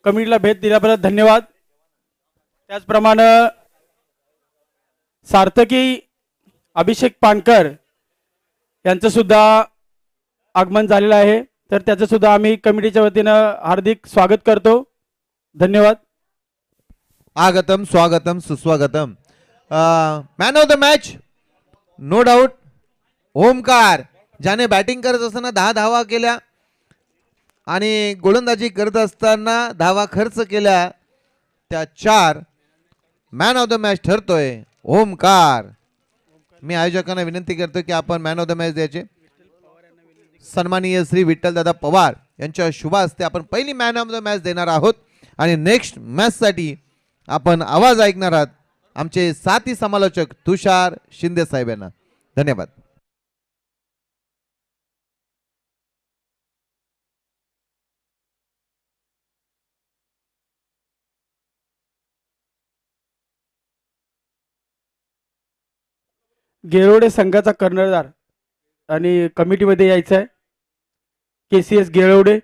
कमिटीला भेट दिल्याबद्दल धन्यवाद। त्याचप्रमाणे सार्थकी अभिषेक पानकर यांचं सुद्धा आगमन झालेलं आहे, तर त्याचं सुद्धा आम्ही कमिटीच्या वतीनं हार्दिक स्वागत करतो। धन्यवाद। आगतम स्वागतम सुस्वागतम। Man of the match no doubt Omkar, ज्याने बॅटिंग करत असताना 10 धावा केल्या आणि गोलंदाजी करत असताना धावा खर्च केल्या, त्या 4 मॅन ऑफ द मॅच ठरतोय ओमकार। मी आयोजकांना विनंती करतो की आपण मॅन ऑफ द मॅच द्यायचे। सन्माननीय श्री विठ्ठलदादा पवार यांच्या शुभ हस्ते आपण पहिली मॅन ऑफ द मॅच देणार आहोत आणि नेक्स्ट मॅच साठी आपण आवाज ऐकणार आहात आमचे साथी समालोचक तुषार शिंदे साहेब यांना। धन्यवाद। गेरोडे संघाचा कर्णधार आणि कमिटीमध्ये यायचं आहे KCS Gerode.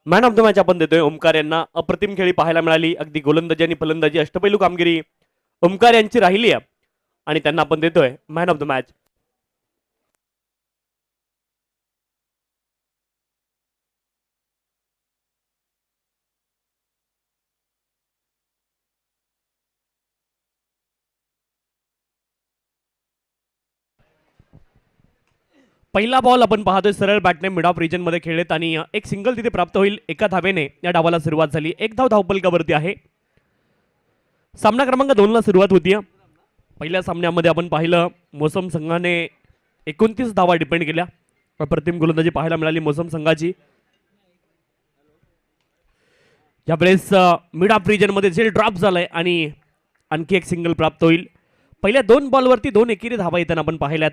Man of the match आपण देतोय ओमकार यांना। अप्रतिम खेळी पाहायला मिळाली, अगदी गोलंदाजी आणि फलंदाजी अष्टपैलू कामगिरी ओमकार यांची राहिली आहे आणि त्यांना आपण देतोय मॅन ऑफ द मॅच। पहिला बॉल आपण पाहतोय सरळ बॅटने मिड ऑफ रिजन मध्ये खेळलेत आणि एक सिंगल तिथे प्राप्त होईल। एका धावेने या डावाला सुरुवात झाली। एक धाव धावपलकावरती आहे। सामना क्रमांक 2 ला सुरुवात होती। पहिल्या सामन्यामध्ये आपण पाहिलं मोसम संघाने 29 धावा डिपेंड केल्या। अप्रतिम गोलंदाजी पाहायला मिळाली मोसम संघाची। यावेळेस मिड ऑफ रिजन मध्ये झेल ड्रॉप झालाय आणि आणखी एक सिंगल प्राप्त होईल। पहिल्या 2 बॉलवरती 2 एकेरी धावा येताना आपण पाहिल्यात।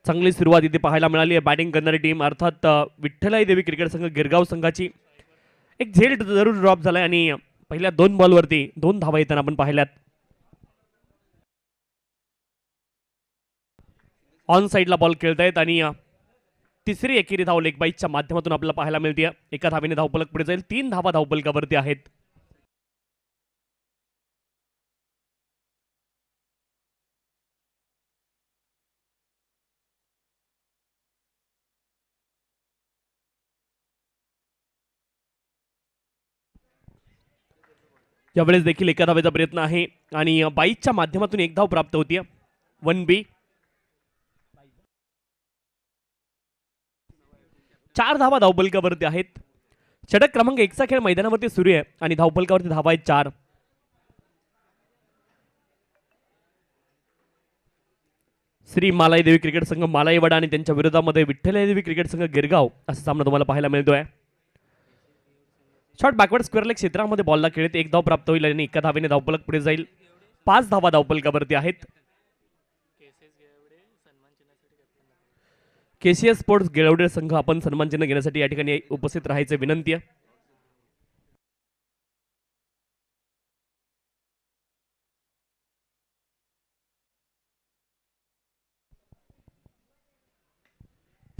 चांगली सुरुवात इथे पाहायला मिळाली आहे बॅटिंग करणारी टीम अर्थात विठ्ठलाई देवी क्रिकेट संघ गिरगाव संघाची। एक झेल जरूर ड्रॉप झालाय आणि पहिल्या 2 बॉलवरती 2 धावा येताना आपण पाहिल्यात। ऑन साइडला बॉल खेळतायत आणि तिसरी एकेरी धाव लेग बाईच्या माध्यमातून आपल्याला पाहायला मिळते। एका धावेने धावपलक पुढे जाईल। 3 धावा धावपलकावरती आहेत। यावेळेस देखील एका धावेचा प्रयत्न आहे आणि बाईच्या माध्यमातून एक धाव प्राप्त होती। 1B 4 धावा धावपलकावरती आहेत। षटक क्रमांक 1 चा खेळ मैदानावरती सुरू आहे आणि धावपलकावरती धावा आहेत 4। श्री मालाई देवी क्रिकेट संघ मालाईवाडा आणि त्यांच्या विरोधामध्ये विठ्ठलाई देवी क्रिकेट संघ गिरगाव असा सामना तुम्हाला पाहायला मिळतोय। शॉट बॅकवर्ड स्क्वेअर लेग क्षेत्रामध्ये बॉलला खेळत एक धाव प्राप्त होईल आणि एका धावेने धावपलक पुढे जाईल। 5 धावा धावपलकावरती आहेत। KCS स्पोर्ट्स गेळवडे संघ आपण सन्मान चिन्ह घेण्यासाठी या ठिकाणी उपस्थित राहायचे विनंती आहे।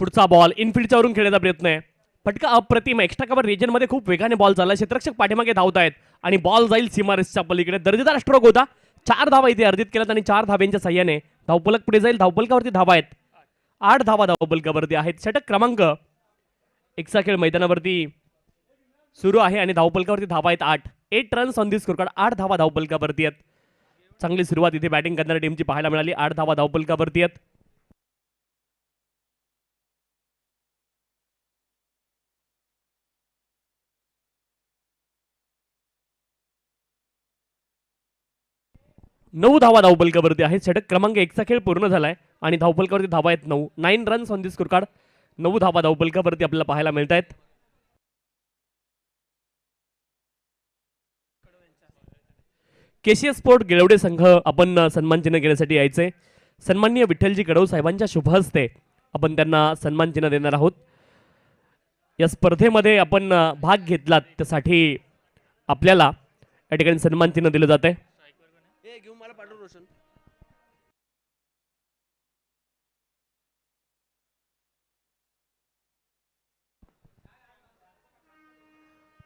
पुढचा बॉल इनफिल्डच्या वरून खेळण्याचा प्रयत्न आहे। फटका अप्रतिम एक्स्ट्रा कव्हर रिजन मध्ये खूप वेगाने बॉल चालला। क्षेत्ररक्षक पाठीमागे धावत आहेत आणि बॉल जाईल सीमारेषच्या पलीकडे। दर्जेदार स्ट्रोक होता। 4 धावा इथे अर्जित केल्यात आणि 4 धाव्यांच्या साह्याने धावपलक पुढे जाईल। धावपलकावरती धावा आहेत 8 धावा धावपलकावरती आहेत। षटक क्रमांक 1 चा खेळ मैदानावरती सुरू आहे आणि धावपलकावरती धावा आहेत 8। 8 runs on the score card. 8 धावा धावपलकावरती आहेत। चांगली सुरुवात इथे बॅटिंग करणाऱ्या टीमची पाहायला मिळाली। 8 धावा धावपलकावरती आहेत। नऊ धावा धावपलकावरती आहेत। षटक क्रमांक 1 चा खेळ पूर्ण झालाय आणि धावपलकावरती धावा आहेत 9 runs on the score card. 9 धावा धावपलकावरती आपल्याला पाहायला मिळत आहेत. केसीएस स्पोर्ट गिळवडे संघ आपण सन्मान चिन्ह घेण्यासाठी यायचे. सन्माननीय विठ्ठलजी कडव साहेबांच्या शुभ हस्ते आपण त्यांना सन्मान चिन्ह देणार आहोत. या स्पर्धेमध्ये आपण भाग घेतलात त्यासाठी आपल्याला या ठिकाणी सन्मान चिन्ह दिलं जात आहे.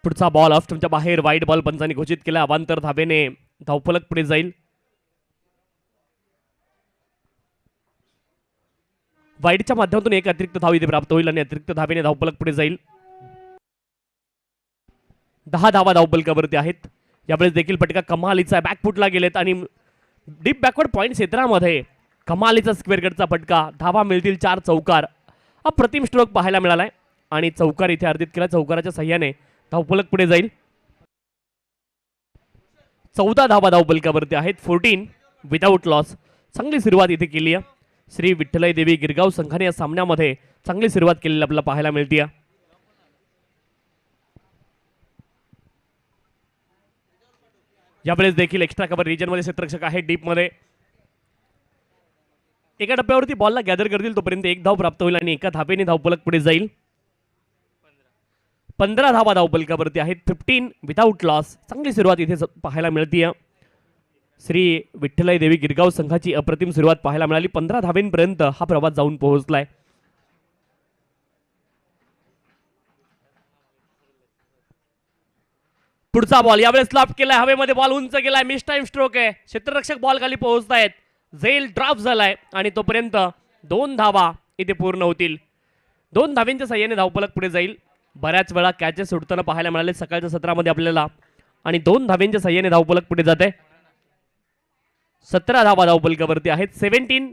पुढचा बॉल ऑफ तुमच्या बाहेर वाईट बॉल पंचांनी घोषित केला. अवांतर धावेने धावफलक पुढे जाईल. वाईटच्या माध्यमातून एक अतिरिक्त धाव इथे प्राप्त होईल आणि अतिरिक्त धावेने धावफलक पुढे जाईल. 10 धावा धावफलकावरती आहेत. यावेळेस देखील फटका कमालीचा बॅकफुटला गेलेत आणि डीप बॅकवर्ड पॉईंट क्षेत्रामध्ये कमालीचा स्क्वेअर कटचा फटका. धावा मिळतील 4 चौकार. अप्रतिम स्ट्रोक पाहायला मिळालाय आणि चौकार इथे अर्जित केला. चौकाराच्या सहाय्याने धावफलक पुढे जाईल. 14 धावा धावफलकावरती आहेत. 14 विदाऊट लॉस. चांगली सुरुवात इथे केली आहे. श्री विठ्ठलाई देवी गिरगाव संघाने या सामन्यामध्ये चांगली सुरुवात केलेली आपल्याला पाहायला मिळते. यावेळेस देखील एक्स्ट्रा कव्हर रिजन मध्ये क्षेत्ररक्षक आहे. डीप मध्ये एका टप्प्यावरती बॉलला गॅदर करतील तोपर्यंत 1 धाव प्राप्त होईल आणि एका धावेने धावफलक पुढे जाईल. 15 धावा धावफलकावरती आहेत. 15 विदाऊट लॉस. चांगली सुरुवात इथे पाहायला मिळते. श्री विठ्ठलाई देवी गिरगाव संघाची अप्रतिम सुरुवात पाहायला मिळाली. 15 धावेंपर्यंत हा प्रवास जाऊन पोहोचलाय. पुढचा बॉल यावेळेस लॉफ्ट केलाय. हवेमध्ये बॉल उंच गेलाय. मिस टाइम स्ट्रोक आहे. क्षेत्ररक्षक बॉल खाली पोहोचतायत. झेल ड्रॉप झालाय आणि तोपर्यंत 2 धावा इथे पूर्ण होतील. 2 धावेंच्या साह्याने धावफलक पुढे जाईल. बऱ्याच वेळा कॅचेस सुटताना पाहायला मिळाले सकाळच्या सत्रामध्ये आपल्याला आणि 2 धावेंच्या साह्याने धावफलक पुढे जाते. 17 धावा धावफलकावरती आहेत. 17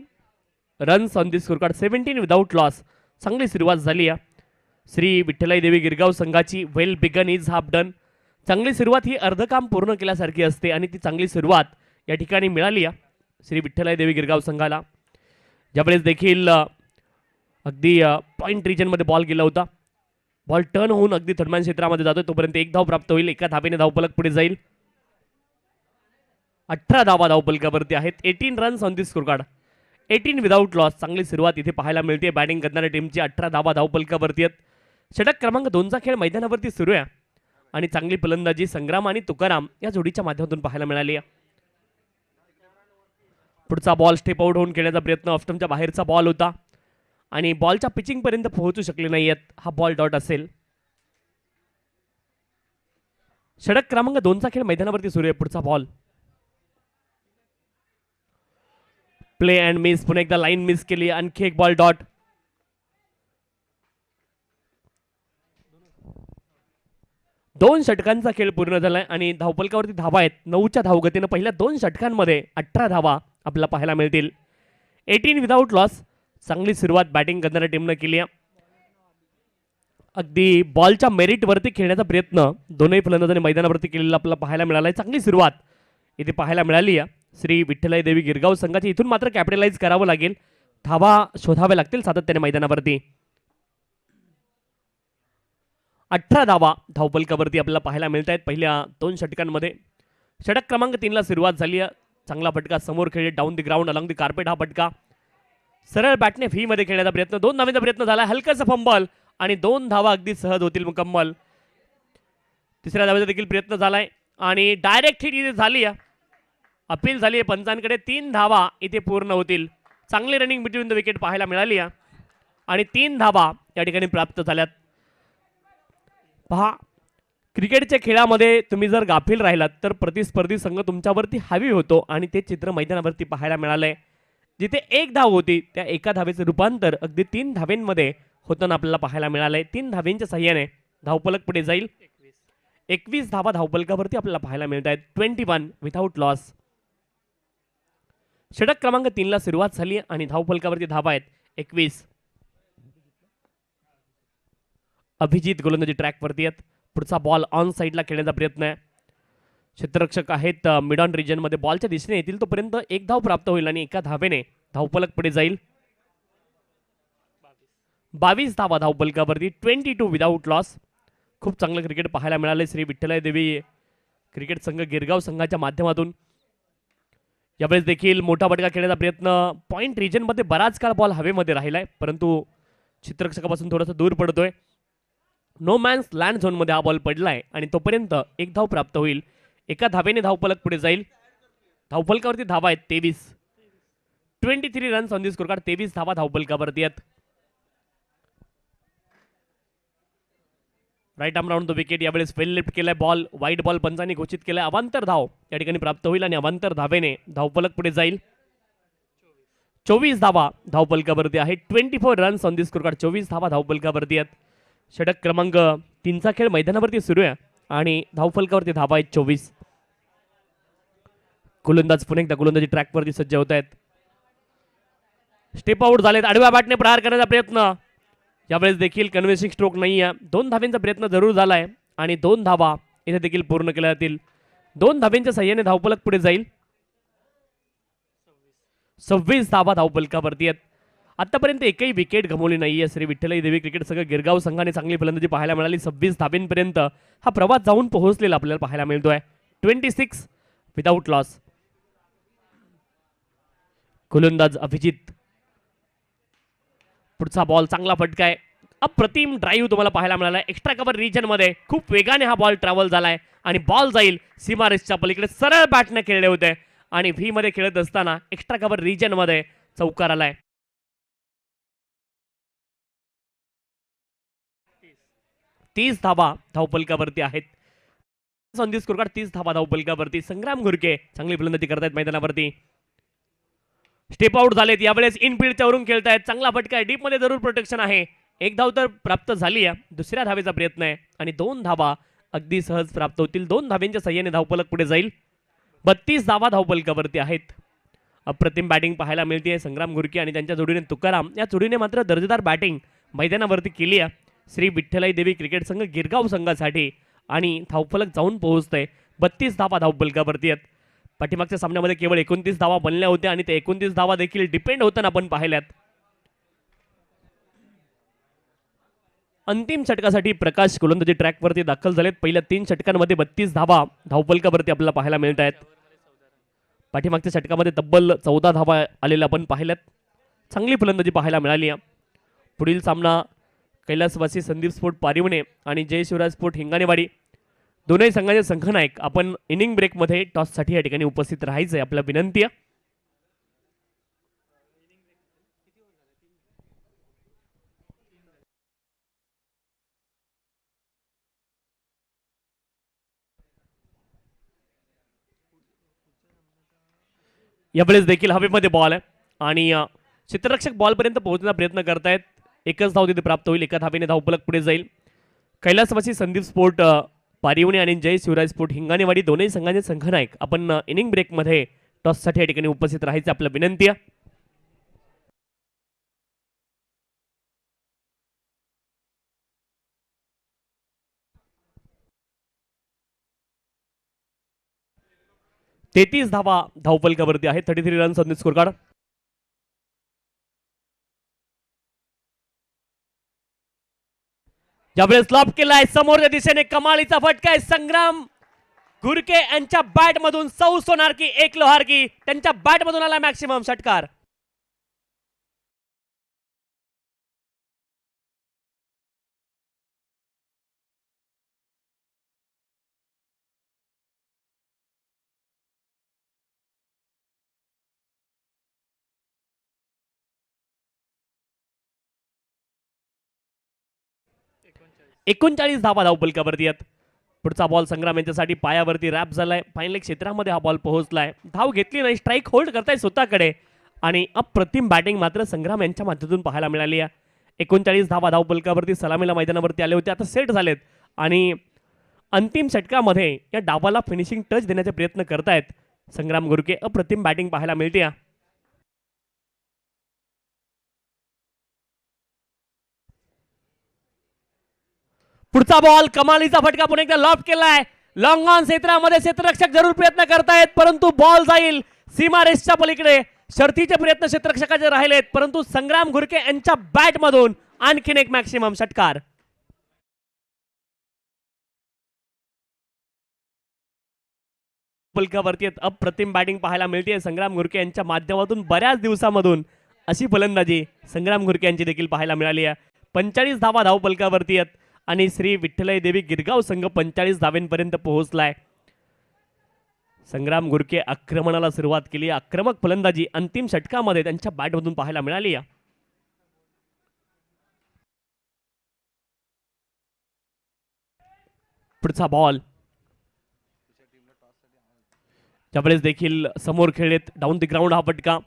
runs on the scorecard. 17 without loss. चांगली सुरुवात झाली आहे श्री विठ्ठलाई देवी गिरगाव संघाची. Well begun is half done. चांगली सुरुवात ही अर्ध काम पूर्ण केल्यासारखी असते आणि ती चांगली सुरुवात या ठिकाणी मिळाली आहे श्री विठ्ठलाई देवी गिरगाव संघाला. ज्यावेळेस देखील अगदी पॉइंट रिजन मध्ये बॉल गेला होता. बॉल टर्न होऊन अगदी थर्डमॅन क्षेत्रामध्ये जातोय तोपर्यंत 1 धाव प्राप्त होईल. एका धावेने धावफलक पुढे जाईल. 18 धावा धावफलकावरती आहेत. 18 runs on the scorecard. 18 without loss. चांगली सुरुवात इथे पाहायला मिळते बॅटिंग करणाऱ्या टीमची. 18 धावा धावफलकावरती आहेत. षटक क्रमांक 2चा खेळ मैदानावरती सुरू आहे आणि चांगली फलंदाजी संग्राम आणि तुकाराम या जोडीच्या माध्यमातून पाहायला मिळाली आहे. पुढचा बॉल स्टेप आउट होऊन खेळण्याचा प्रयत्न. ऑफस्टमच्या बाहेरचा बॉल होता आणि बॉलच्या पिचिंग पर्यंत पोहोचू शकले नाहीयेत. हा बॉल डॉट असेल. षटक क्रमांक 2चा खेळ मैदानावरती सुरू आहे. पुढचा बॉल प्ले अँड मिस. पुन्हा एकदा लाईन मिस केली. आणखी एक बॉल डॉट. दोन षटकांचा खेळ पूर्ण झालाय आणि धावफलकावरती धावा आहेत. 9च्या धावगतीनं पहिल्या 2 षटकांमध्ये 18 धावा आपल्याला पाहायला मिळतील. 18 विदाऊट लॉस. चांगली सुरुवात बॅटिंग करणाऱ्या टीमनं केली आहे. अगदी बॉलच्या मेरिटवरती खेळण्याचा प्रयत्न दोनही फलंदाजांनी मैदानावरती केलेला आपल्याला पाहायला मिळाला. चांगली सुरुवात इथे पाहायला मिळाली आहे श्री विठ्ठलाई देवी गिरगाव संघाची. इथून मात्र कॅपिटलाइज करावं लागेल. धावा शोधाव्या लागतील सातत्याने मैदानावरती. 18 धावा धावफलकावरती आपल्याला पाहायला मिळत आहेत पहिल्या 2 षटकांमध्ये. षटक क्रमांक 3ला सुरुवात झाली आहे. चांगला फटका समोर खेळले down the ground along the carpet. हा फटका सरळ बॅटने फी मध्ये खेळण्याचा प्रयत्न. 2 धावेचा प्रयत्न झाला. हलकासा फंबल आणि 2 धावा अगदी सहज होतील मुकम्मल. तिसऱ्या धावेचा देखील प्रयत्न झालाय आणि डायरेक्ट हिट इथे झाली आहे. अपील झाली आहे पंचांकडे. 3 धावा इथे पूर्ण होतील. चांगली रनिंग बिटवीन द विकेट पाहायला मिळाली आहे आणि 3 धावा या ठिकाणी प्राप्त झाल्यात. पहा, क्रिकेटच्या खेळामध्ये तुम्ही जर गाफील राहिलात तर प्रतिस्पर्धी संघ तुमच्यावरती हावी होतो आणि ते चित्र मैदानावरती पाहायला मिळालंय. जिथे 1 धाव होती त्या एका धावेचं रूपांतर अगदी 3 धावेंमध्ये होताना आपल्याला पाहायला मिळालंय. 3 धावेंच्या साह्याने धावफलक पुढे जाईल. 21 धावा धावफलकावरती आपल्याला पाहायला मिळत आहेत. 21 विथआउट लॉस. षटक क्रमांक 3ला सुरुवात झाली आणि धावफलकावरती धावा आहेत 21. अभिजित गोलंदाजी ट्रॅकवरती आहेत. पुढचा बॉल ऑन साईडला खेळण्याचा प्रयत्न आहे. क्षेत्ररक्षक आहेत मिड ऑन रिजन मध्ये. बॉलच्या दिशेने येतील तोपर्यंत 1 धाव प्राप्त होईल आणि एका धावेने धावफलक पुढे जाईल. 22 धावा धावफलकावरती 22 विदाऊट लॉस. खूप चांगलं क्रिकेट पाहायला मिळाले श्री विठ्ठलाय देवी क्रिकेट संघ गिरगाव संघाच्या माध्यमातून. यावेळेस देखील मोठा फटका खेळण्याचा प्रयत्न, पॉइंट रिजनमध्ये बराच काळ बॉल हवेमध्ये राहिलाय परंतु चित्ररक्षकापासून थोडासा दूर पडतोय. नो मॅन्स लँड झोनमध्ये हा बॉल पडलाय आणि तोपर्यंत एक धाव प्राप्त होईल. एका धावेने धावफलक पुढे जाईल. धावफलकावरती धावा आहेत 23. 23 runs on the score card. 23 धावा धावफलकावरती आहेत. Right arm round the wicket. यावेळेस फेल लिफ्ट केलाय बॉल. वाईट बॉल पंचांनी घोषित केलाय. अवांतर धाव या ठिकाणी प्राप्त होईल आणि अवांतर धावेने धावफलक पुढे जाईल. 24 धावा धावफलकावरती आहेत. 24 runs on the score card. 24 धावा धावफलकावरती आहेत. षटक क्रमांक 3चा खेळ मैदानावरती सुरू आहे आणि धावफलकावरती धावा आहेत 24. गोलंदाज पुन्हा एकदा गोलंदाजी ट्रॅकवरती सज्ज होत आहेत. स्टेप आउट झालेत. आडव्या बॅटने प्रहार करण्याचा प्रयत्न. यावेळेस देखील कन्व्हिन्सिंग स्ट्रोक नाही आहे. 2 धावेंचा प्रयत्न जरूर झालाय आणि 2 धावा इथे देखील पूर्ण केल्या जातील. 2 धावेंच्या सहाय्याने धावफलक पुढे जाईल. 26 धावा धावफलकावरती आहेत. आतापर्यंत एकही विकेट गमावली नाहीये श्री विठ्ठलाई देवी क्रिकेट संघ गिरगाव संघाने चांगली फलंदाजी पाहायला मिळाली. 26 धावेंपर्यंत हा प्रवास जाऊन पोहोचलेला आपल्याला पाहायला मिळतोय. 26 विदाऊट लॉस. गोलंदाज अभिजित. पुढचा बॉल चांगला फटका आहे. अप्रतिम ड्राईव्ह तुम्हाला पाहायला मिळाला. एक्स्ट्रा कव्हर रिजन मध्ये खूप वेगाने हा बॉल ट्रॅव्हल झालाय आणि बॉल जाईल सीमारेषच्या पलीकडे. सरळ बॅटने खेळले होते आणि व्ही मध्ये खेळत असताना एक्स्ट्रा कव्हर रिजन मध्ये चौकार आलाय. 30 धावा धावफलकावरती आहेत. संधी स्कोर कार्ड 30 धावा धावफलकावरती. संग्राम घुरके चांगली फलंदाजी करतायत मैदानावरती. स्टेप आउट झालेत. यावेळेस इनफिल्डच्या वरून खेळतायत. चांगला फटका आहे. डीप मध्ये जरूर प्रोटेक्शन आहे. एक धाव तर प्राप्त झाली आहे. दुसऱ्या धावेचा प्रयत्न आहे आणि 2 धावा अगदी सहज प्राप्त होतील. 2 धावेंच्या सहाय्याने धावफलक पुढे जाईल. 32 धावा धावफलकावरती आहेत. अप्रतिम बॅटिंग पाहायला मिळते संग्राम घुरके आणि त्यांच्या जोडीने तुकाराम. या जोडीने मात्र दर्जेदार बॅटिंग मैदानावरती केली आहे श्री विठ्ठलाई देवी क्रिकेट संघ गिरगाव संघासाठी आणि धावफलक जाऊन पोहोचतंय. 32 धावा धावफलकावरती आहेत. पाठीमागच्या सामन्यामध्ये केवळ 29 धावा बनल्या होत्या आणि ते 29 धावा देखील डिपेंड होताना आपण पाहिल्यात. अंतिम षटकासाठी प्रकाश गोलंदाजी ट्रॅकवरती दाखल झालेत. पहिल्या 3 षटकांमध्ये 32 धावा धावफलकावरती आपल्याला पाहायला मिळत आहेत. पाठीमागच्या षटकामध्ये तब्बल 14 धावा आलेल्या आपण पाहिल्यात. चांगली फलंदाजी पाहायला मिळाली आहे. पुढील सामना कैलासवासी संदीप स्पोर्ट पारिवणे आणि जय शिवराज स्पोर्ट हिंगाणेवाडी दोन्ही संघाचे संघनायक आपण इनिंग ब्रेकमध्ये टॉससाठी या ठिकाणी उपस्थित राहायचंय आपल्या विनंती आहे. यावेळेस देखील हवेमध्ये बॉल आहे आणि क्षेत्ररक्षक बॉलपर्यंत पोहोचण्याचा प्रयत्न करतायत. एकच धाव तिथे प्राप्त होईल. एका धावेने धावफलक पुढे जाईल. कैलासवासी संदीप स्पोर्ट पारिवणे आणि जय शिवराज स्पोर्ट हिंगाणेवाडी दोन्ही संघाचे संघनायक आपण इनिंग ब्रेकमध्ये टॉससाठी या ठिकाणी उपस्थित राहायचं आपल्या विनंती आहे. तेहतीस धावा धावफलकावरती आहे. 33 runs on the score card. ज्यावेळेस लॉब केलाय समोरच्या दिशेने कमालीचा फटका आहे. संग्राम घुरके यांच्या बॅट मधून सौ सोनार की एक लोहार की. त्यांच्या बॅट मधून आला मॅक्सिमम षटकार. एकोणचाळीस धावा धावफलकावरती आहेत. पुढचा बॉल संग्राम यांच्यासाठी पायावरती रॅप झालाय. फायनल क्षेत्रामध्ये हा बॉल पोहोचलाय. धाव घेतली नाही. स्ट्राईक होल्ड करताय स्वतःकडे आणि अप्रतिम बॅटिंग मात्र संग्राम यांच्या माध्यमातून पाहायला मिळाली आहे. 39 धावा धावफलकावरती सलामीला मैदानावरती आले होते. आता सेट झालेत आणि अंतिम षटकामध्ये या डावाला फिनिशिंग टच देण्याचे प्रयत्न करतायत संग्राम घुरके. अप्रतिम बॅटिंग पाहायला मिळते. पुढचा बॉल कमालीचा फटका पुन्हा एकदा लॉब केलाय. लॉंग ऑन क्षेत्रामध्ये क्षेत्ररक्षक जरूर प्रयत्न करतायत परंतु बॉल जाईल सीमारेषच्या पलीकडे. शर्थीचे प्रयत्न क्षेत्ररक्षकाचे राहिलेत परंतु संग्राम घुरके यांच्या बॅट मधून आणखीन एक मॅक्सिमम षटकार. फलकावरती अप्रतिम बॅटिंग पाहायला मिळते संग्राम घुरके यांच्या माध्यमातून. बऱ्याच दिवसामधून अशी फलंदाजी संग्राम घुरके यांची देखील पाहायला मिळाली आहे. 45 धावा धावफलकावरती आहेत आणि श्री विठ्ठलय देवी गिरगाव संघ 45 धावेंपर्यंत पोहोचलाय. संग्राम घुरके आक्रमणाला सुरुवात केली. आक्रमक फलंदाजी अंतिम षटकामध्ये त्यांच्या बॅटमधून पाहायला मिळाली आहे. पुढचा बॉल ज्यावेळेस देखील समोर खेळलेत डाऊन द ग्राउंड हा फटका.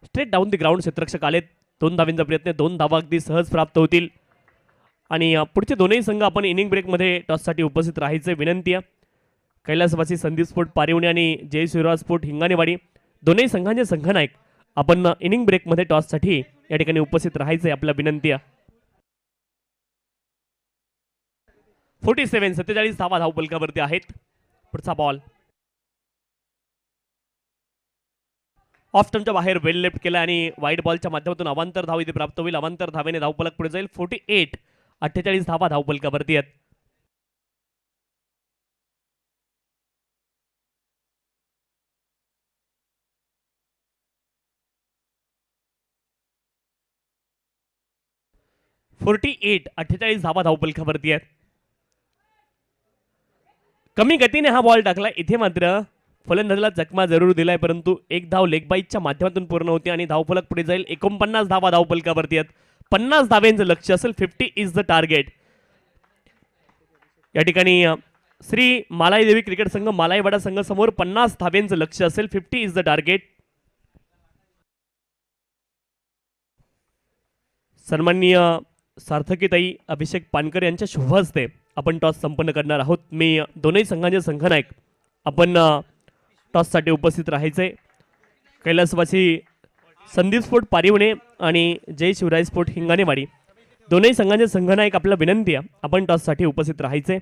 स्ट्रेट डाऊन द ग्राउंड क्षेत्ररक्षक आलेत. 2 धावांचा प्रयत्न, 2 धावा अगदी सहज प्राप्त होतील. आणि पुढचे दोनही संघ आपण इनिंग ब्रेकमध्ये टॉससाठी उपस्थित राहायचे विनंती आहे. कैलासवासी संदीप स्पोर्ट पारिवणे आणि जय शिवराज स्पोर्ट हिंगाणेवाडी दोन्ही संघांचे संघनायक आपण इनिंग ब्रेकमध्ये टॉससाठी या ठिकाणी उपस्थित राहायचे आपल्या विनंती आहे. 47 धावा धावफलकावरती आहेत. पुढचा बॉल ऑफ स्टंपच्या बाहेर वेल लेफ्ट केला आणि वाईट बॉलच्या माध्यमातून अवांतर धाव इथे प्राप्त होईल. अवांतर धावेने धावफलक पुढे जाईल. 48 धावा धावफलकावरती आहेत. धावा धावफलकावरती आहेत. कमी गतीने हा बॉल टाकला. इथे मात्र फलंदाजीला जखमा जरूर दिलाय, परंतु एक धाव लेग बाईटच्या माध्यमातून पूर्ण होते आणि धावफलक पुढे जाईल. 49 धावा धावफलकावरती आहेत. 50 धाव्यांचं लक्ष असेल. 50 इज द टार्गेट. या ठिकाणी श्री मालाई देवी क्रिकेट संघ मालाईवाडा संघ समोर 50 धाव्यांचं लक्ष असेल. 50 इज द टार्गेट. सन्माननीय सार्थकीताई अभिषेक पानकर यांच्या शुभ हस्ते आपण टॉस संपन्न करणार आहोत. मी दोन्ही संघांचे संघनायक आपण टॉससाठी उपस्थित राहायचे. कैलासवासी संदीप स्पोर्ट पारिवणे आणि जय शिवराज स्पोर्ट हिंगाणेवाडी दोन्ही संघांचे संघनायक आपल्याला विनंती आहे आपण टॉससाठी उपस्थित राहायचे.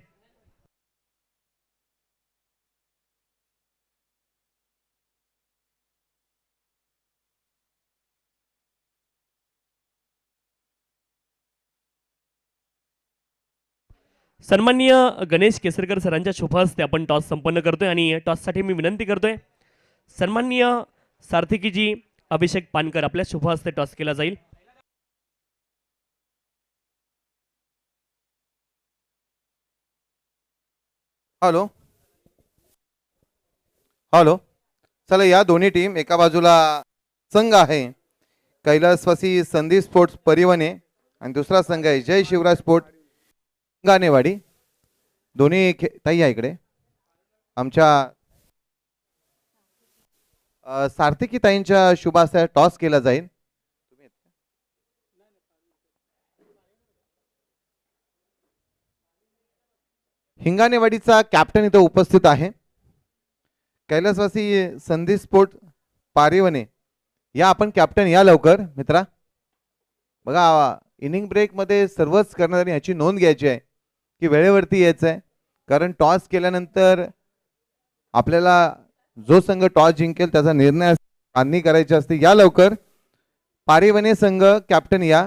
सन्माननीय गणेश केसरकर सरांच्या शुभ हस्ते आपण टॉस संपन्न करतोय आणि टॉससाठी मी विनंती करतोय सन्माननीय सार्थकीजी अभिषेक पानकर आपल्या शुभ हस्ते टॉस केला जाईल. Hello hello. चला, या दोन्ही टीम एका बाजूला संघ आहे कैलासवासी संदीप स्पोर्ट्स परिवणे आणि दुसरा संघ आहे जय शिवराज स्पोर्ट गाणेवाडी. दोन्ही ताई आहे इकडे. आमच्या सार्थकी ताईंच्या शुभ हस्ते टॉस केला जाईल. हिंगाणेवाडीचा कॅप्टन इथं उपस्थित आहे. कैलासवासी संदीप स्पोर्ट पारिवणे या आपण कॅप्टन या लवकर मित्रा. बघा, इनिंग ब्रेकमध्ये सर्वच कर्णधारांनी याची नोंद घ्यायची आहे की वेळेवरती यायचं आहे, कारण टॉस केल्यानंतर आपल्याला जो संघ टॉस जिंकेल त्याचा निर्णय बांधणी करायची असते. या लवकर पारिवणे संघ कॅप्टन या.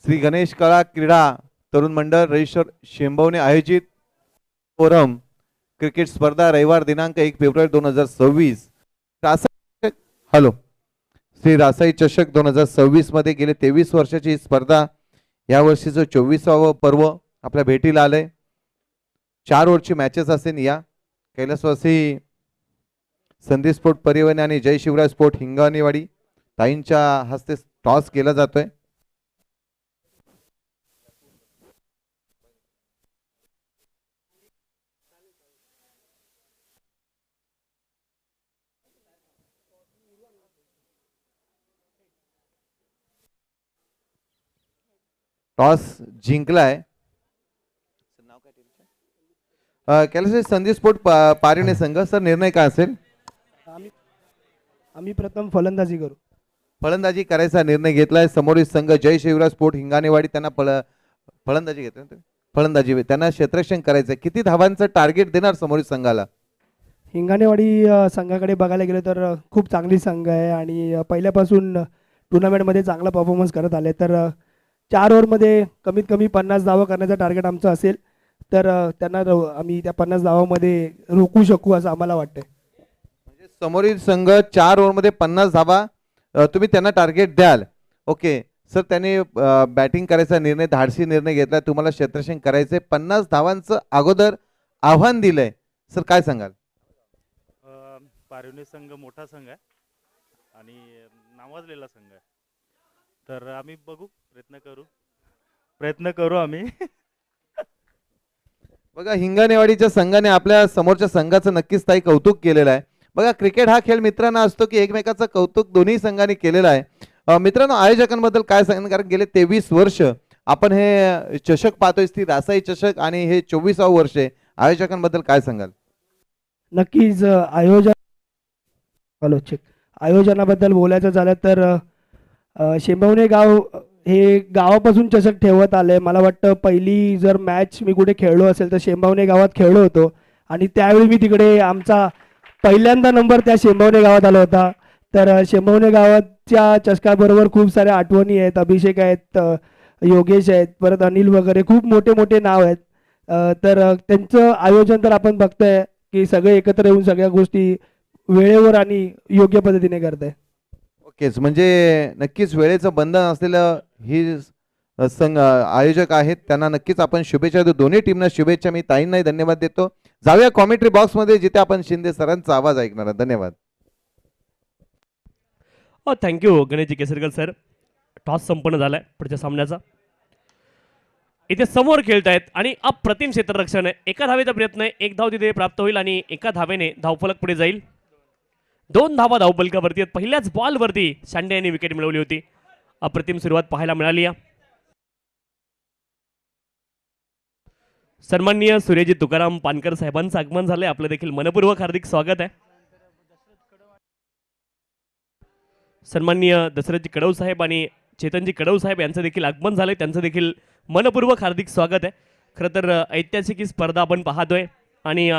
श्री गणेश कळा क्रीडा तरुण मंडळ रजिस्टर शेंबवणे आयोजित फोरम क्रिकेट स्पर्धा रविवार दिनांक 1 फेब्रुवारी 2026. हॅलो. श्री रासाई चषक 2026 मध्ये गेले 23 वर्षाची ही स्पर्धा यावर्षीचं 24वा पर्व आपल्या भेटीला आलंय. 4 ओव्हरची मॅचेस असेल. या कैलासवासी संदीप स्पोर्ट परिवहन आणि जय शिवराज स्पोर्ट हिंगाणेवाडी ताईंच्या हस्ते टॉस केला जातोय. टॉस जिंकलाय. कैलासवासी संदीप स्पोर्ट पारिवणे संघ. सर, निर्णय काय असेल? आम्ही प्रथम फलंदाजी करू. फलंदाजी करायचा निर्णय घेतलाय. समोरील संघ जय शिवराज स्पोर्ट हिंगाणेवाडी त्यांना फलंदाजी घेतोय. फलंदाजी त्यांना क्षेत्ररक्षण करायचं, किती धावांचं टार्गेट देणार समोरील संघाला? हिंगणेवाडी संघाकडे बघायला गेलं तर खूप चांगली संघ आहे आणि पहिल्यापासून टुर्नामेंटमध्ये चांगला परफॉर्मन्स करत आले. तर 4 ओव्हरमध्ये कमीत कमी 50 धावा करण्याचं टार्गेट आमचं असेल तर त्यांना आम्ही त्या 50 धावामध्ये रोखू शकू असं आम्हाला वाटतंय. म्हणजे समोरील संघ 4 ओव्हरमध्ये 50 धावा तुम्ही त्यांना टार्गेट द्याल. ओके सर, त्यांनी बॅटिंग करायचा निर्णय, धाडसी निर्णय घेतला, तुम्हाला क्षेत्ररक्षण करायचंय, 50 धावांचं अगोदर आव्हान दिलंय. सर काय सांगाल? पारवणी संघ मोठा संघ आहे आणि नावाजलेला संघ आहे. तर आम्ही बघू, प्रयत्न करू आम्ही. बघा, हिंगणेवाडीच्या संघाने आपल्या समोरच्या संघाचं नक्कीच ताई कौतुक केलेलं आहे. बघा, क्रिकेट हा खेळ मित्रांनो असतो की एकमेकाचं कौतुक दोन्ही संघांनी केलेलं आहे. मित्रांनो, आयोजकांबद्दल काय सांगणार, कारण गेले 23 वर्ष आपण हे चषक पाहतोय, ती रासाई चषक, आणि हे 24वे वर्ष आहे. आयोजकांबद्दल काय सांगाल? नक्कीच आयोजनाबद्दल बोलायचं झालं तर शेंबवणे गाव हे गावापासून चषक ठेवत आले. मला वाटतं पहिली जर मॅच मी कुठे खेळलो असेल तर शेंबवणे गावात खेळलो होतो आणि त्यावेळी मी तिकडे आमचा पहिल्यांदा नंबर त्या शेंबवणे गावात आला होता. तर शेंबवणे गावाच्या चषकाबरोबर खूप साऱ्या आठवणी आहेत. अभिषेक आहेत, योगेश आहेत, परत अनिल वगैरे खूप मोठे मोठे नाव आहेत. तर त्यांचं आयोजन तर आपण बघतोय की सगळे एकत्र येऊन सगळ्या गोष्टी वेळेवर आणि योग्य पद्धतीने करताय. ओकेच, म्हणजे नक्कीच वेळेचं बंधन असलेलं ही संघ आयोजक आहेत, त्यांना नक्कीच आपण शुभेच्छा देतो. दोन्ही टीमना शुभेच्छा. मी ताईंनाही धन्यवाद देतो. जाऊया कॉमेंट्री बॉक्समध्ये, जिथे आपण शिंदे सरांचा आवाज ऐकणार आहोत. धन्यवाद. Thank you Ganeshji Kesarkar sir. Toss संपन्न झालाय पुढच्या सामन्याचा. इथे समोर खेळतायत आणि अप्रतिम क्षेत्ररक्षण आहे. एका धावेचा प्रयत्न आहे, 1 धाव तिथे प्राप्त होईल आणि एका धावेने धावफलक पुढे जाईल. 2 धावा धावफलकावरती आहेत. पहिल्याच बॉलवरती शांडे यांनी विकेट मिळवली होती. अप्रतिम सुरुवात पाहायला मिळाली. सन्माननीय सूर्यजी तुकाराम पानकर साहेबांचं आगमन झालंय. आपलं देखील मनपूर्वक हार्दिक स्वागत आहे. सन्माननीय दशरथजी कडव साहेब आणि चेतनजी कडव साहेब यांचं देखील आगमन झालंय. त्यांचं देखील मनपूर्वक हार्दिक स्वागत आहे. खरं तर ऐतिहासिक ही स्पर्धा आपण पाहतोय आणि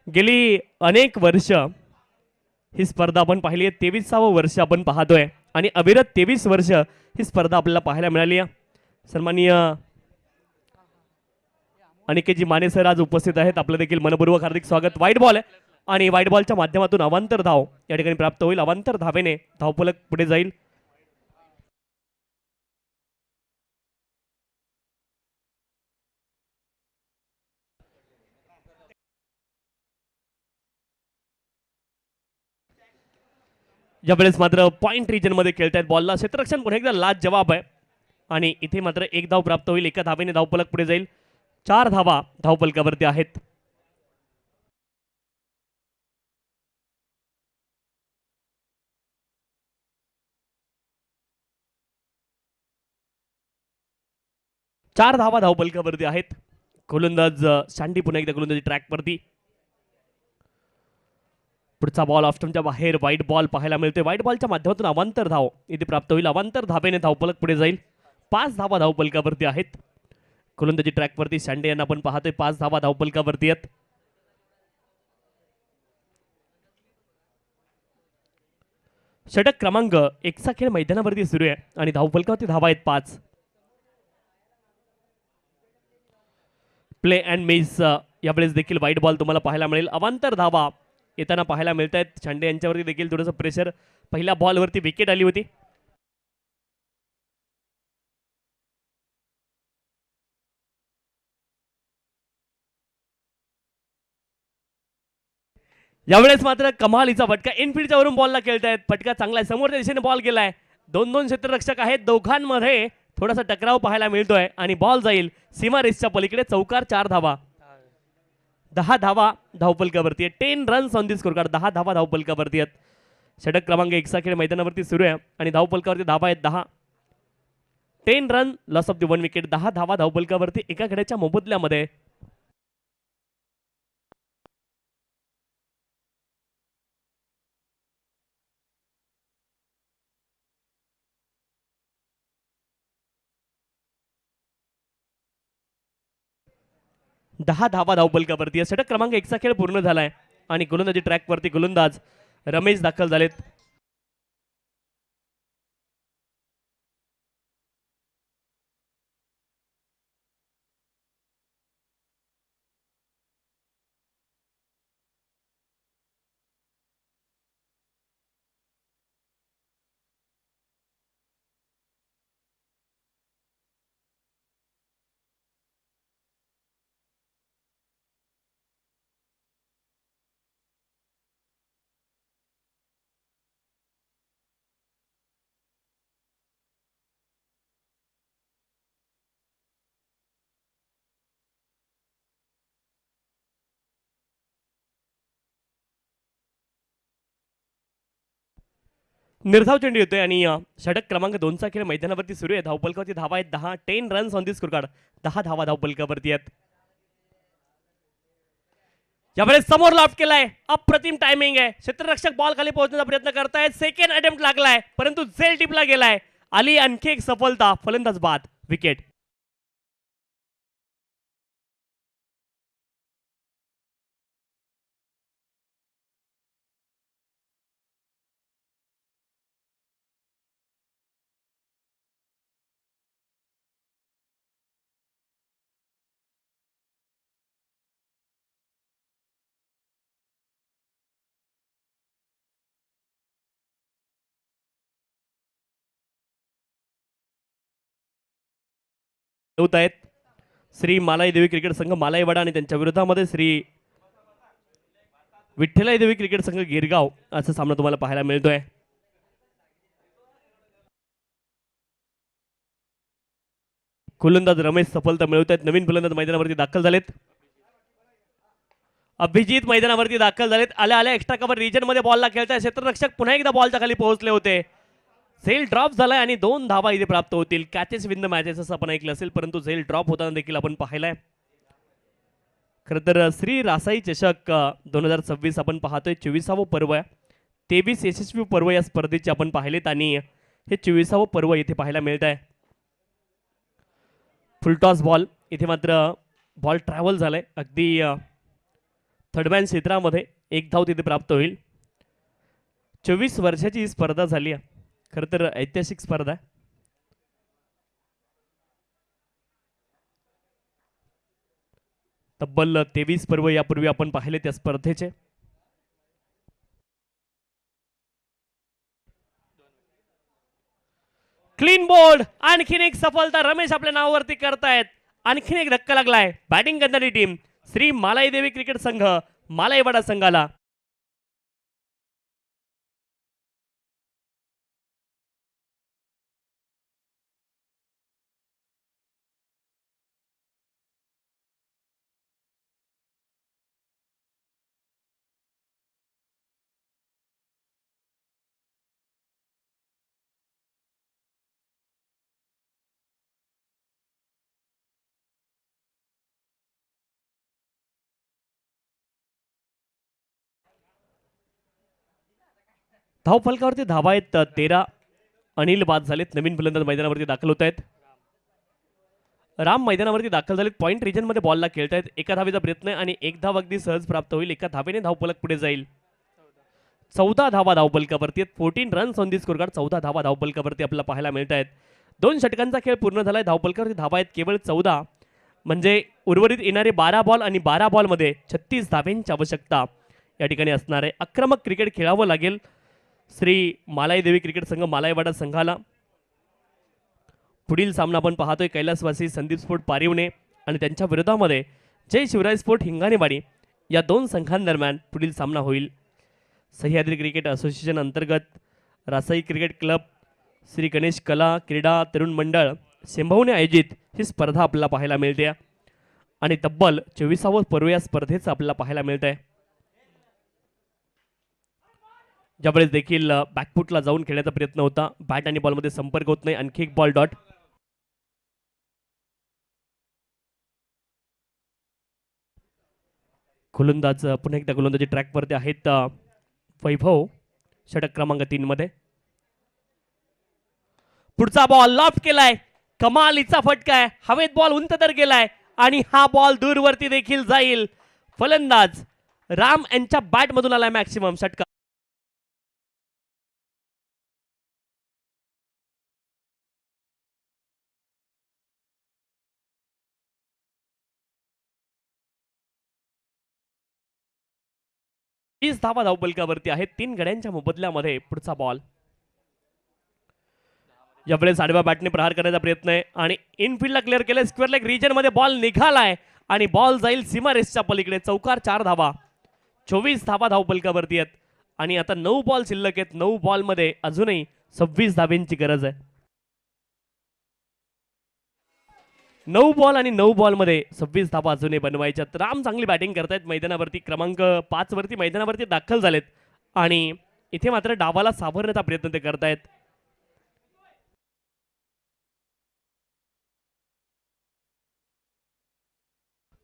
गेली अनेक वर्ष ही स्पर्धा आपण पाहिली आहे. 23वे वर्ष आपण पाहतोय आणि अविरत 23 वर्ष ही स्पर्धा आपल्याला पाहायला मिळाली आहे. सन्माननीय अनिकेतजी माने सर आज उपस्थित आहेत. आपलं देखील मनपूर्वक हार्दिक स्वागत. वाईट बॉल आहे आणि वाईट बॉलच्या माध्यमातून अवांतर धाव या ठिकाणी प्राप्त होईल. अवांतर धावेने धावफलक पुढे जाईल. यावेळेस मात्र पॉइंट रिजन मध्ये खेळतायत. बॉलला क्षेत्ररक्षण पुन्हा एकदा लाज जवाब आहे आणि इथे मात्र 1 धाव प्राप्त होईल. एका धावेने धावफलक पुढे जाईल. 4 धावा धावफलकावरती आहेत. चार धावा धावफलकावरती आहेत. गोलंदाज शांडी पुन्हा एकदा गोलंदाजी ट्रॅकवरती. पुढचा बॉल ऑफस्टंपच्या बाहेर. व्हाईट बॉल पाहायला मिळतोय. व्हाईट बॉलच्या माध्यमातून अवांतर धाव इथे प्राप्त होईल. अवांतर धावेने धावफलक पुढे जाईल. 5 धावा धावफलकावरती आहेत. गोलंदाजी ट्रॅकवरती शांडे यांना आपण पाहतोय. 5 धावा धावफलकावरती आहेत. षटक क्रमांक 1 चा खेळ मैदानावरती सुरू आहे आणि धावफलकावरती धावा आहेत 5. प्ले अँड मिस यावेळेस देखील व्हाईट बॉल तुम्हाला पाहायला मिळेल. अवांतर धावा येताना पाहायला मिळत आहेत. शांडे यांच्यावरती देखील थोडंसं प्रेशर. पहिल्या बॉलवरती विकेट आली होती. यावेळेस मात्र कमालीचा फटका. इनफिल्डच्या वरून बॉलला खेळतायत. फटका चांगला आहे. समोरच्या दिशेने बॉल गेलाय. 2-2 क्षेत्ररक्षक आहेत. दोघांमध्ये थोडासा टकराव पाहायला मिळतोय आणि बॉल जाईल सीमा रेसच्या पलीकडे. चौकार. 4 धावा. 10 धावा धावफलकावरती आहे. 10 रन्स ऑन दी स्कोरकार्ड. 10 धावा धावफलकावरती आहेत. षटक क्रमांक 1 चा खेळ मैदानावरती सुरू आहे आणि धावफलकावरती धावा आहेत 10. 10 run, loss of the 1 wicket. 10 धावा धावफलकावरती एका गड्याच्या मोबदल्यामध्ये. 10 धावा धावफलकावरती. षटक क्रमांक 1चा खेळ पूर्ण झालाय आणि गोलंदाजी ट्रॅकवरती गोलंदाज रमेश दाखल झालेत. निर्धाव चेंडू येतोय आणि षटक क्रमांक 2चा खेळ मैदानावरती सुरू आहे. धावफलकावरती धावा आहेत 10. 10 रन्स ऑन दी स्कोरकार्ड. 10 धावा धावफलकावरती आहेत. यावेळेस समोर लॉफ्ट केलाय. अप्रतिम टायमिंग आहे. क्षेत्ररक्षक बॉल खाली पोहोचण्याचा प्रयत्न करतायत. सेकंड अटेम्प्ट लागलाय परंतु झेल टिपला गेलाय. आली आणखी एक सफलता. फलंदाज बाद. विकेट. होत आहेत श्री मालाई देवी क्रिकेट संघ मालाईवाडा आणि त्यांच्या विरोधामध्ये श्री विठ्ठलाई देवी क्रिकेट संघ गिरगाव असा सामना तुम्हाला पाहायला मिळतोय. गोलंदाज रमेश सफलता मिळवत आहेत. नवीन फलंदाज मैदानावरती दाखल झालेत. अभिजित मैदानावरती दाखल झालेत. आल्या आल्या एक्स्ट्रा कव्हर रिजन मध्ये बॉलला खेळताय. क्षेत्ररक्षक पुन्हा एकदा बॉलच्या खाली पोहोचले होते. झेल ड्रॉप झालाय आणि 2 धावा इथे प्राप्त होतील. कॅचेस विन द मॅचेस असं आपण ऐकलं असेल परंतु झेल ड्रॉप होताना देखील आपण पाहिलाय. खरं तर श्री रासाई चषक 2026 आपण पाहतोय. 24वे पर्व आहे. 23 यशस्वी पर्व या स्पर्धेचे आपण पाहिलेत आणि हे 24वे पर्व इथे पाहायला मिळत आहे. फुलटॉस बॉल इथे मात्र बॉल ट्रॅव्हल झालाय. अगदी थर्डमॅन क्षेत्रामध्ये 1 धाव तिथे प्राप्त होईल. 24 वर्षाची ही स्पर्धा झाली आहे. खरं तर ऐतिहासिक स्पर्धा आहे. तब्बल 23 पर्व यापूर्वी आपण पाहिले त्या स्पर्धेचे. Clean bowled. आणखीन एक सफलता रमेश आपल्या नावावरती करतायत. आणखीन एक धक्का लागलाय बॅटिंग करणारी टीम श्री मालाई देवी क्रिकेट संघ मालाईवाडा संघाला. धाव फलकावरती धावा आहेत 13. अनिल बाद झालेत. नवीन फलंदाज मैदानावरती दाखल होत आहेत. राम मैदानावरती दाखल झालेत. पॉइंट रिजन मध्ये बॉलला खेळतायत. एका धावेचा प्रयत्न आहे आणि 1 धाव अगदी सहज प्राप्त होईल. एका धावेने धावफलक पुढे जाईल. 14 धावा धावफलकावरती आहेत. 14 रन्स ऑन दी स्कोरकार्ड. 14 धावा धावफलकावरती आपल्याला पाहायला मिळत आहेत. 2 षटकांचा खेळ पूर्ण झालाय. धावफलकावरती धावा आहेत केवळ 14. म्हणजे उर्वरित येणारे 12 बॉल आणि 12 बॉलमध्ये 36 धाव्यांची आवश्यकता या ठिकाणी असणार आहे. आक्रमक क्रिकेट खेळावं लागेल श्री मालाई देवी क्रिकेट संघ मालाईवाडा संघाला. पुढील सामना आपण पाहतोय कैलासवासी संदीप स्पोर्ट पारिवणे आणि त्यांच्या विरोधामध्ये जय शिवराय स्पोर्ट हिंगाणेवाडी या 2 संघांदरम्यान पुढील सामना होईल. सह्याद्री क्रिकेट असोसिएशन अंतर्गत रासाई क्रिकेट क्लब श्री गणेश कला क्रीडा तरुण मंडळ शेंभवणे आयोजित ही स्पर्धा आपल्याला पाहायला मिळते आणि तब्बल 24वे पर्व या स्पर्धेचं आपल्याला पाहायला मिळत आहे. ज्यावेळेस देखील बॅकफुटला जाऊन खेळण्याचा प्रयत्न होता. बॅट आणि बॉलमध्ये संपर्क होत नाही. आणखी एक बॉल डॉट. गोलंदाज पुन्हा एकदा गोलंदाजी ट्रॅकवरती आहेत वैभव. षटक क्रमांक 3 मध्ये पुढचा बॉल लॉफ्ट केलाय. कमालीचा फटका आहे. हवेत बॉल उंच तर गेलाय आणि हा बॉल दूरवरती देखील जाईल. फलंदाज राम यांच्या बॅट मधून आलाय मॅक्सिमम षटकार. वीस धावा धावपलकावरती आहेत. 3 गड्यांच्या मोबदल्यामध्ये पुढचा बॉल. यावेळेस आडव्या बॅटने प्रहार करण्याचा प्रयत्न आहे आणि इनफिल्डला क्लिअर केलं. स्क्वेअर लेग रिजन मध्ये बॉल निघालाय आणि बॉल जाईल सीमारेसच्या पलीकडे. चौकार 4 धावा. 24 धावा धावपलकावरती आहेत आणि आता 9 बॉल शिल्लक आहेत. 9 बॉल मध्ये अजूनही 26 धाब्यांची गरज आहे. 9 बॉल आणि 9 बॉल मध्ये 26 धाबा अजूनही बनवायच्यात. राम चांगली बॅटिंग करतायत. मैदानावरती क्रमांक 5 वरती मैदानावरती दाखल झालेत आणि इथे मात्र डावाला सावरण्याचा प्रयत्न ते करतायत.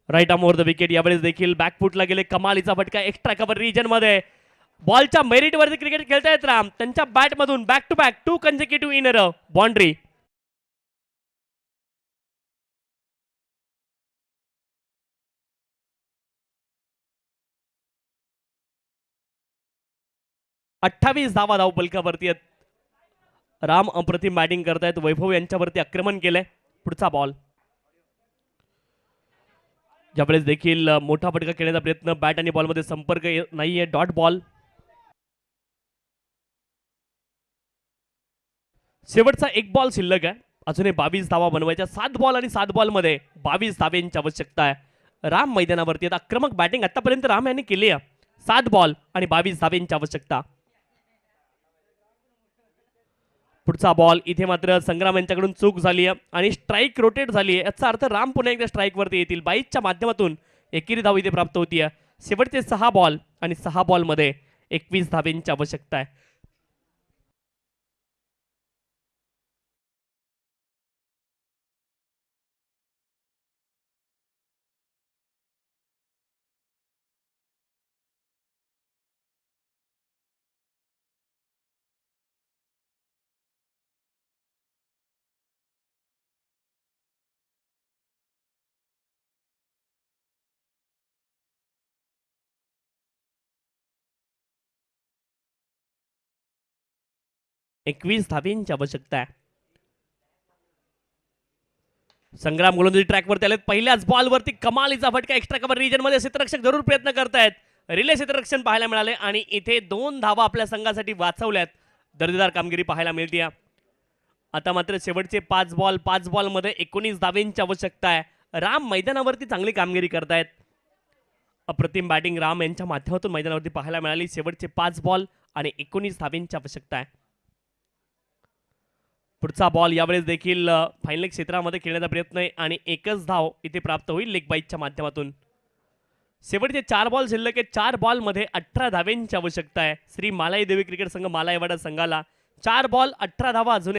Right arm over the wicket. यावेळेस देखील बॅकफुटला गेले. कमालीचा फटका एक्स्ट्रा कव्हर रिजन मध्ये. बॉलच्या मेरिट वरती क्रिकेट खेळतायत राम. त्यांच्या बॅट मधून back to back 2 consecutive in boundary. अठ्ठावीस धावा धावपलकावरती आहेत. राम अप्रतिम बॅटिंग करतायत. वैभव यांच्यावरती आक्रमण केलंय. पुढचा बॉल. ज्यावेळेस देखील मोठा फटका खेळण्याचा प्रयत्न. बॅट आणि बॉल मध्ये संपर्क नाहीये. Dot ball. शेवटचा 1 बॉल शिल्लक आहे. अजूनही 22 धावा बनवायच्या. 7 बॉल आणि 7 बॉल मध्ये 22 धाब्यांची आवश्यकता आहे. राम मैदानावरती आहेत. आक्रमक बॅटिंग आतापर्यंत राम यांनी केली आहे. 7 बॉल आणि 22 धाब्यांची आवश्यकता. पुढचा बॉल. इथे मात्र संग्राम यांच्याकडून चूक झाली आहे आणि स्ट्राईक रोटेट झाली आहे. याचा अर्थ राम पुन्हा एकदा स्ट्राईक वरती येतील. 22च्या माध्यमातून एकेरी धाव इथे प्राप्त होतीये. शेवटचे 6 बॉल आणि 6 बॉल मध्ये 21 धाब्यांची आवश्यकता आहे. एकवीस धाब्यांची आवश्यकता आहे. संग्राम गोलंदाजी ट्रॅक वरती आलेत. पहिल्याच बॉल वरती कमालीचा फटका एक्स्ट्रा कव्हर रिजन मध्ये. क्षेत्ररक्षक जरूर प्रयत्न करतायत. रिले क्षेत्ररक्षण पाहायला मिळाले आणि इथे 2 धावा आपल्या संघासाठी वाचवल्यात. दर्जेदार कामगिरी पाहायला मिळते. आता मात्र शेवटचे 5 बॉल. 5 बॉल मध्ये 19 धाब्यांची आवश्यकता आहे. राम मैदानावरती चांगली कामगिरी करतायत. अप्रतिम बॅटिंग राम यांच्या माध्यमातून मैदानावरती पाहायला मिळाली. शेवटचे 5 बॉल आणि 19 धाब्यांची आवश्यकता आहे. पुढचा बॉल. यावेळेस देखील फायनल क्षेत्रामध्ये खेळण्याचा प्रयत्न आहे आणि एकच धाव इथे प्राप्त होईल लेग बाईटच्या माध्यमातून. शेवटचे 4 बॉल शिल्लक आहेत. 4 बॉल मध्ये 18 धाब्यांची आवश्यकता आहे. श्री मालाई देवी क्रिकेट संघ मालायवाडा संघाला 4 बॉल 18 धावा अजून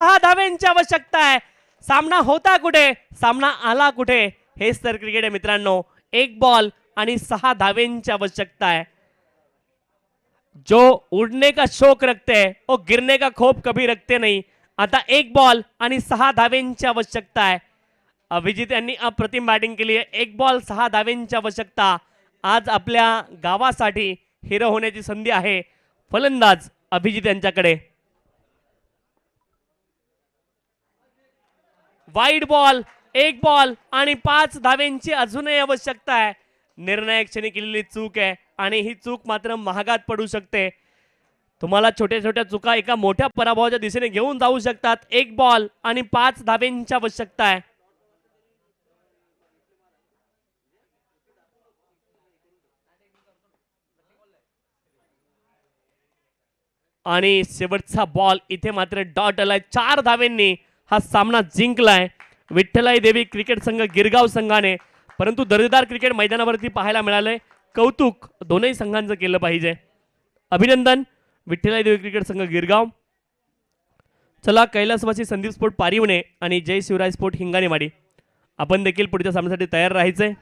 6 धाव्यांची आवश्यकता आहे. सामना होता कुठे, सामना आला कुठे, हेच तर क्रिकेट आहे मित्रांनो. 1 बॉल आणि 6 धाव्यांची आवश्यकता आहे. जो उड़ने का शौक रखते हैं वो गिरने का खौफ कभी रखते नहीं. आता 1 बॉल आणि 6 धाव्यांची आवश्यकता आहे. अभिजित यांनी अप्रतिम बॅटिंग केली आहे. 1 बॉल 6 धाव्यांची आवश्यकता. आज आपल्या गावासाठी हिरो होण्याची संधी आहे फलंदाज अभिजित यांच्याकडे. वाईड बॉल, 1 बॉल आणि 5 धाव्यांची अजूनही आवश्यकता आहे. निर्णायक क्षणी केलेली चूक आहे आणि ही चूक मात्र महागात पडू शकते. तुम्हाला छोट्या छोट्या चुका एका मोठ्या पराभवाच्या दिशेने घेऊन जाऊ शकतात. 1 बॉल आणि 5 धाव्यांची आवश्यकता आहे. आणि शेवटचा बॉल इथे मात्र डॉट आलाय. 4 धाव्यांनी हा सामना जिंकलाय विठ्ठलाई देवी क्रिकेट संघ गिरगाव संघाने. परंतु दर्जेदार क्रिकेट मैदानावरती पाहायला मिळालंय. कौतुक दोनही संघांचं केलं पाहिजे. अभिनंदन विठ्ठलाई देवी क्रिकेट संघ गिरगाव. चला कैलासवासी संदीप स्पोर्ट पारिवणे आणि जय शिवराय स्पोर्ट हिंगाणेवाडी आपण देखील पुढच्या सामन्यासाठी तयार राहायचंय.